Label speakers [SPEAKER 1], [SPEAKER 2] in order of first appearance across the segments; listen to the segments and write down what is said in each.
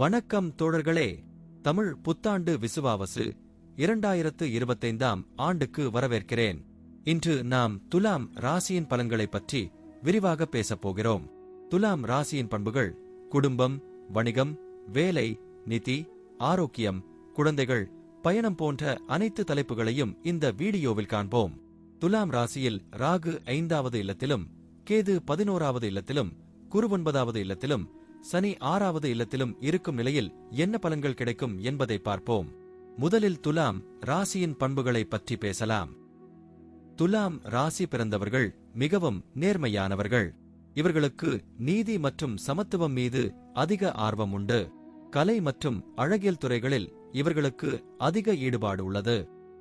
[SPEAKER 1] வணக்கம் தோழர்களே. தமிழ் புத்தாண்டு விசுவாவசு 2025 ஆண்டுக்கு வரவேற்கிறேன். இன்று நாம் துலாம் ராசியின் பலன்களைப் பற்றி விரிவாக பேசப் போகிறோம். துலாம் ராசியின் பண்புகள்: குடும்பம், வணிகம், வேலை, நிதி, ஆரோக்கியம், குழந்தைகள், பயணம் போன்ற அனைத்து தலைப்புகளையும் இந்த வீடியோவில் காண்போம். துலாம் ராசியில் ராகு 5வது இல்லத்திலும், கேது 11வது இல்லத்திலும், குரு 9வது இல்லத்திலும், சனி 6வது இல்லத்திலும் இருக்கும் நிலையில் என்ன பலன்கள் கிடைக்கும் என்பதை பார்ப்போம். முதலில் துலாம் ராசியின் பண்புகளை பற்றி பேசலாம். துலாம் ராசி பிறந்தவர்கள் மிகவும் நேர்மையானவர்கள். இவர்களுக்கு நீதி மற்றும் சமத்துவம் மீது அதிக ஆர்வம் உண்டு. கலை மற்றும் அழகியல் துறைகளில் இவர்களுக்கு அதிக ஈடுபாடு உள்ளது.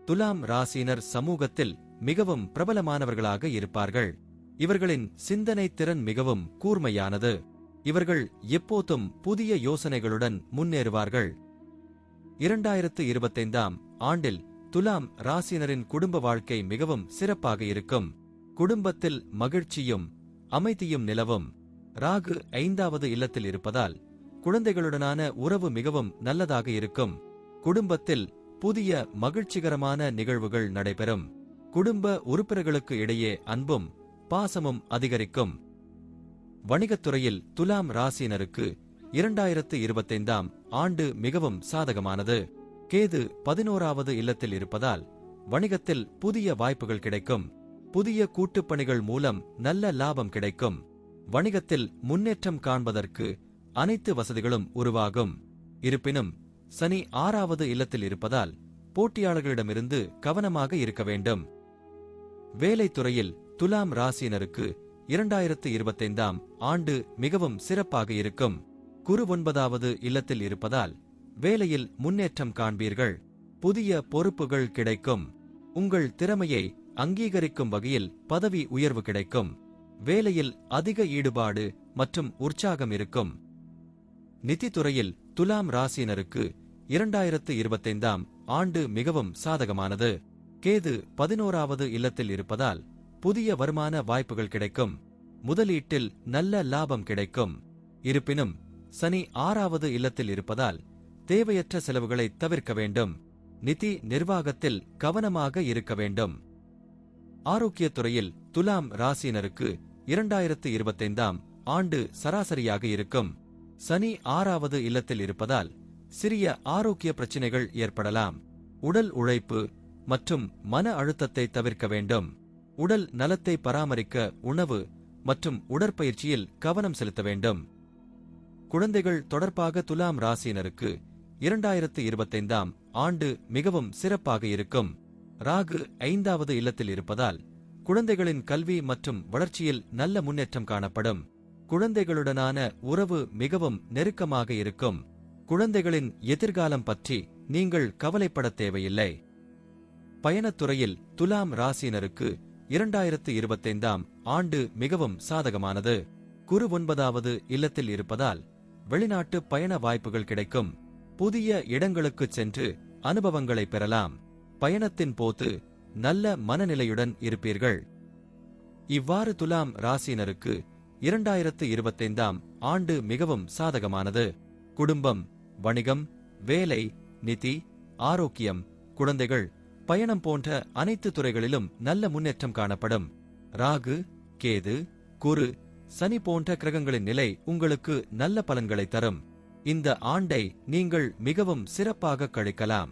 [SPEAKER 1] துலாம் ராசியினர் சமூகத்தில் மிகவும் பிரபலமானவர்களாக இருப்பார்கள். இவர்களின் சிந்தனை திறன் மிகவும் கூர்மையானது. இவர்கள் எப்போதும் புதிய யோசனைகளுடன் முன்னேறுவார்கள். 2025 ஆண்டில் துலாம் ராசியினரின் குடும்ப வாழ்க்கை மிகவும் சிறப்பாக இருக்கும். குடும்பத்தில் மகிழ்ச்சியும் அமைதியும் நிலவும். ராகு 5வது இல்லத்தில் இருப்பதால் குழந்தைகளுடனான உறவு மிகவும் நல்லதாக இருக்கும். குடும்பத்தில் புதிய மகிழ்ச்சிகரமான நிகழ்வுகள் நடைபெறும். குடும்ப உறுப்பினர்களுக்கு இடையே அன்பும் பாசமும் அதிகரிக்கும். வணிகத்துறையில் துலாம் ராசியினருக்கு 2025 ஆண்டு மிகவும் சாதகமானது. கேது 11வது இல்லத்தில் இருப்பதால் வணிகத்தில் புதிய வாய்ப்புகள் கிடைக்கும். புதிய கூட்டுப்பணிகள் மூலம் நல்ல லாபம் கிடைக்கும். வணிகத்தில் முன்னேற்றம் காண்பதற்கு அனைத்து வசதிகளும் உருவாகும். இருப்பினும் சனி 6வது இல்லத்தில் இருப்பதால் போட்டியாளர்களிடமிருந்து கவனமாக இருக்க வேண்டும். வேலைத்துறையில் துலாம் ராசியினருக்கு 2025 ஆண்டு மிகவும் சிறப்பாக இருக்கும். குரு 9வது இல்லத்தில் இருப்பதால் வேலையில் முன்னேற்றம் காண்பீர்கள். புதிய பொறுப்புகள் கிடைக்கும். உங்கள் திறமையை அங்கீகரிக்கும் வகையில் பதவி உயர்வு கிடைக்கும். வேலையில் அதிக ஈடுபாடு மற்றும் உற்சாகம் இருக்கும். நிதித்துறையில் துலாம் ராசியினருக்கு 2025 ஆண்டு மிகவும் சாதகமானது. கேது 11வது இல்லத்தில் இருப்பதால் புதிய வருமான வாய்ப்புகள் கிடைக்கும். முதலீட்டில் நல்ல லாபம் கிடைக்கும். இருப்பினும் சனி 6வது இல்லத்தில் இருப்பதால் தேவையற்ற செலவுகளை தவிர்க்க வேண்டும். நிதி நிர்வாகத்தில் கவனமாக இருக்க வேண்டும். ஆரோக்கியத்துறையில் துலாம் ராசியினருக்கு 2025 ஆண்டு சராசரியாக இருக்கும். சனி 6வது இல்லத்தில் இருப்பதால் சிறிய ஆரோக்கிய பிரச்சினைகள் ஏற்படலாம். உடல் உழைப்பு மற்றும் மன அழுத்தத்தை தவிர்க்க வேண்டும். உடல் நலத்தை பராமரிக்க உணவு மற்றும் உடற்பயிற்சியில் கவனம் செலுத்த வேண்டும். குழந்தைகள் தொடர்பாக துலாம் ராசியினருக்கு 2025 ஆண்டு மிகவும் சிறப்பாக இருக்கும். ராகு 5வது இல்லத்தில் இருப்பதால் குழந்தைகளின் கல்வி மற்றும் வளர்ச்சியில் நல்ல முன்னேற்றம் காணப்படும். குழந்தைகளுடனான உறவு மிகவும் நெருக்கமாக இருக்கும். குழந்தைகளின் எதிர்காலம் பற்றி நீங்கள் கவலைப்பட தேவையில்லை. பயணத்துறையில் துலாம் ராசியினருக்கு 2025 ஆண்டு மிகவும் சாதகமானது. குரு 9வது இல்லத்தில் இருப்பதால் வெளிநாட்டு பயண வாய்ப்புகள் கிடைக்கும். புதிய இடங்களுக்குச் சென்று அனுபவங்களை பெறலாம். பயணத்தின் போது நல்ல மனநிலையுடன் இருப்பீர்கள். இவ்வாறு துலாம் ராசியினருக்கு 2025 ஆண்டு மிகவும் சாதகமானது. குடும்பம், வணிகம், வேலை, நிதி, ஆரோக்கியம், குழந்தைகள், பயணம் போன்ற அனைத்து துறைகளிலும் நல்ல முன்னேற்றம் காணப்படும். ராகு, கேது, குரு, சனி போன்ற கிரகங்களின் நிலை உங்களுக்கு நல்ல பலன்களை தரும். இந்த ஆண்டை நீங்கள் மிகவும் சிறப்பாக கழிக்கலாம்.